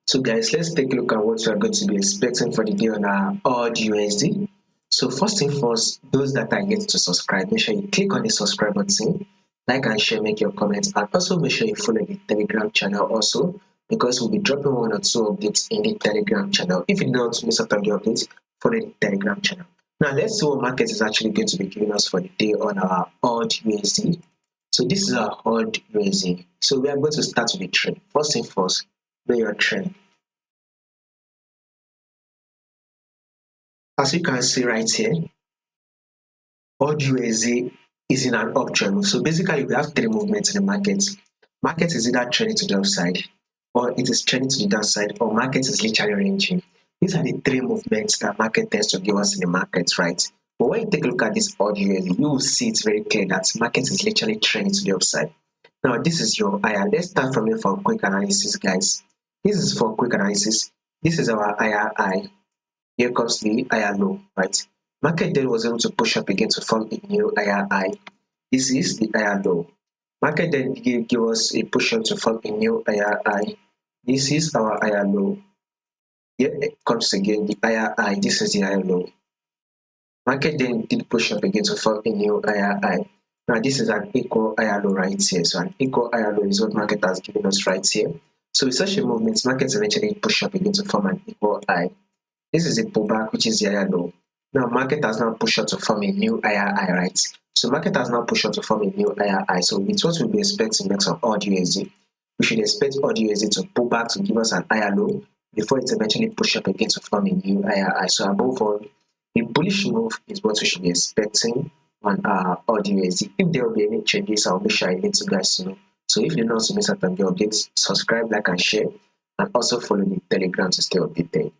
So guys, let's take a look at what we are going to be expecting for the day on our AUDUSD. So first thing first, those that are yet to subscribe, make sure you click on the subscribe button, like and share, make your comments, and also make sure you follow the Telegram channel also, because we'll be dropping one or two updates in the Telegram channel. If you don't want to miss out on the updates, follow the Telegram channel. Now let's see what market is actually going to be giving us for the day on our AUDUSD. So this is our AUDUSD. So we are going to start with the trend. First thing first, know your trend. As you can see right here, AUDUSD is in an uptrend. So basically, we have three movements in the market. Market is either trending to the upside, or it is trending to the downside, or market is literally ranging. These are the three movements that market tends to give us in the market, right? But when you take a look at this AUDUSD, you will see it's very clear that market is literally trending to the upside. Now, this is your IR. Let's start from here for quick analysis, guys. This is for quick analysis. This is our IRI. Here comes the higher low, right? Market then was able to push up again to form a new higher high. This is the higher low. Market then give us a push up to form a new higher high. This is our higher low. Here it comes again the higher high. This is the higher low. Market then did push up again to form a new higher high. Now this is an equal higher low right here. So an equal higher low is what market has given us right here. So with such a movement, markets eventually push up again to form an equal high. This is a pullback, which is the higher low. Now, market has now pushed up to form a new higher high, right? So, market has now pushed up to form a new higher high. So, it's what we'll be expecting next on AUDUSD. We should expect AUDUSD to pull back to give us an higher low before it eventually push up again to form a new higher high. So, above all, a bullish move is what we should be expecting on our AUDUSD. If there will be any changes, I'll make sure I let you guys know. So, if you don't want to miss out on the updates, subscribe, like, and share, and also follow the Telegram to stay updated.